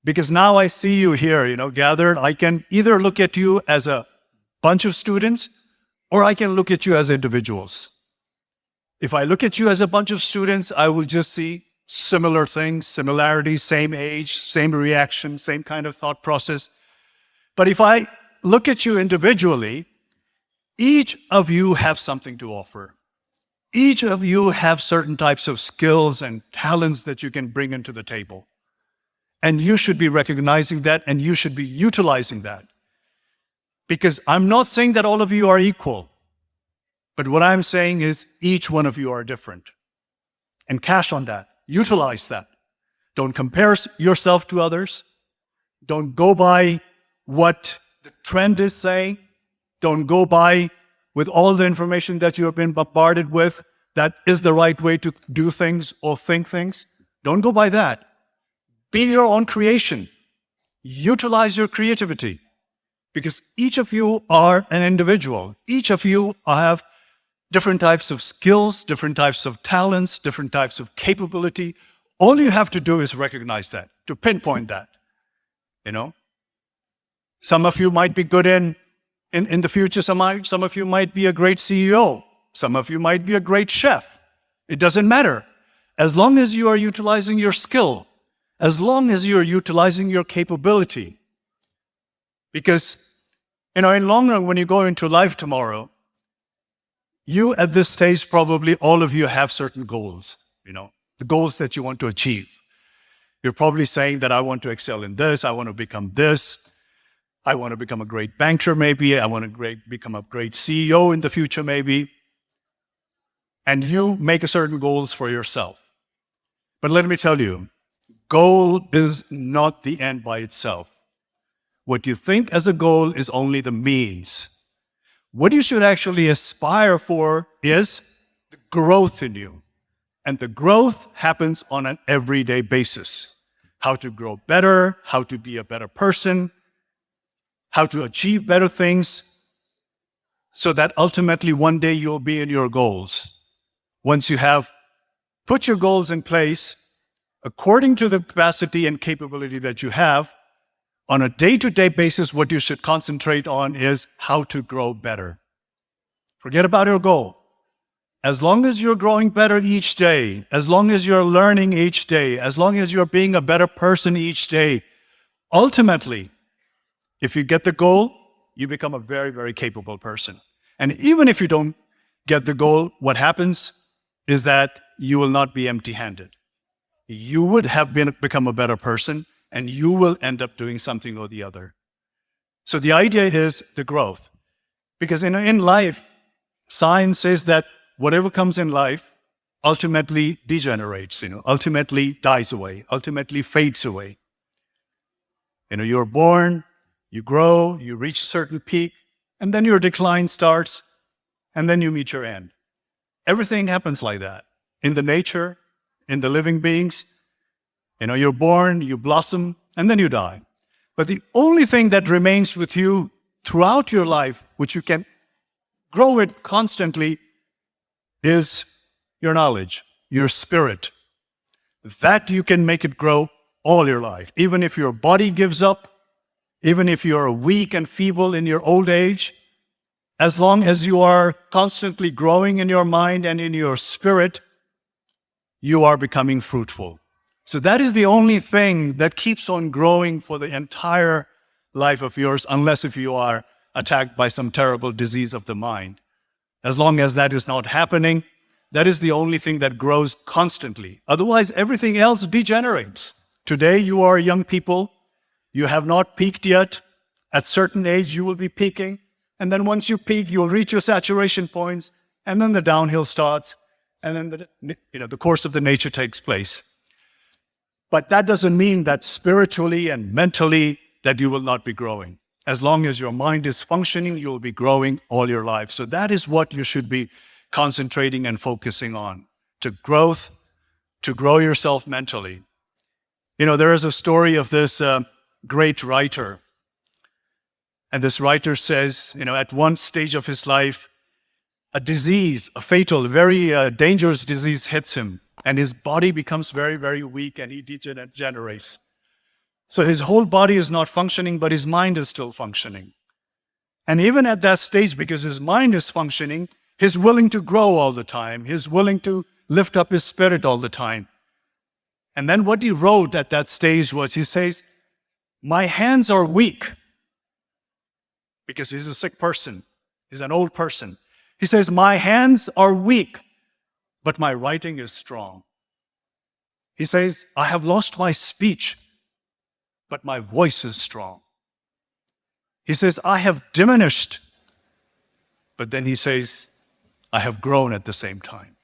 Because now I see you here, gathered. I can either look at you as a bunch of students, or I can look at you as individuals. If I look at you as a bunch of students, I will just see similar things, similarities, same age, same reaction, same kind of thought process. But if I look at you individually, each of you have something to offer. Each of you have certain types of skills and talents that you can bring into the table. And you should be recognizing that, and you should be utilizing that. Because I'm not saying that all of you are equal, but what I'm saying is each one of you are different. And cash on that. Utilize that. Don't compare yourself to others. Don't go by what the trend is saying. Don't go by with all the information that you have been bombarded with that is the right way to do things or think things. Don't go by that. Be your own creation. Utilize your creativity. Because each of you are an individual. Each of you have different types of skills, different types of talents, different types of capability. All you have to do is recognize that, to pinpoint that. Some of you might be good in the future. Some of you might be a great CEO. Some of you might be a great chef. It doesn't matter. As long as you are utilizing your skill, as long as you're utilizing your capability. Because, in long run, when you go into life tomorrow, you at this stage, probably all of you have certain goals, the goals that you want to achieve. You're probably saying that I want to excel in this, I want to become this, I want to become a great banker maybe, I want to become a great CEO in the future maybe. And you make certain goals for yourself. But let me tell you, goal is not the end by itself. What you think as a goal is only the means. What you should actually aspire for is the growth in you. And the growth happens on an everyday basis. How to grow better, how to be a better person, how to achieve better things, so that ultimately one day you'll be in your goals. Once you have put your goals in place, according to the capacity and capability that you have, on a day-to-day basis, what you should concentrate on is how to grow better. Forget about your goal. As long as you're growing better each day, as long as you're learning each day, as long as you're being a better person each day, ultimately, if you get the goal, you become a very, very capable person. And even if you don't get the goal, what happens is that you will not be empty-handed. You would have become a better person, and you will end up doing something or the other. So the idea is the growth. Because in life, science says that whatever comes in life ultimately degenerates, ultimately dies away, ultimately fades away. You're born, you grow, you reach a certain peak, and then your decline starts, and then you meet your end. Everything happens like that. In the nature, in the living beings, you're born, you blossom, and then you die. But the only thing that remains with you throughout your life, which you can grow it constantly, is your knowledge, your spirit. That you can make it grow all your life. Even if your body gives up, even if you're weak and feeble in your old age, as long as you are constantly growing in your mind and in your spirit, you are becoming fruitful. So that is the only thing that keeps on growing for the entire life of yours, unless if you are attacked by some terrible disease of the mind. As long as that is not happening, that is the only thing that grows constantly. Otherwise, everything else degenerates. Today, you are young people. You have not peaked yet. At certain age, you will be peaking. And then once you peak, you'll reach your saturation points. And then the downhill starts. And then the course of the nature takes place. But that doesn't mean that spiritually and mentally that you will not be growing. As long as your mind is functioning, you'll be growing all your life. So that is what you should be concentrating and focusing on, to grow yourself mentally. There is a story of this great writer. And this writer says, at one stage of his life, a disease, a fatal, very dangerous disease hits him. And his body becomes very, very weak and he degenerates. So his whole body is not functioning, but his mind is still functioning. And even at that stage, because his mind is functioning, he's willing to grow all the time. He's willing to lift up his spirit all the time. And then what he wrote at that stage was, he says, my hands are weak. Because he's a sick person. He's an old person. He says, my hands are weak, but my writing is strong. He says, I have lost my speech, but my voice is strong. He says, I have diminished, but then he says, I have grown at the same time.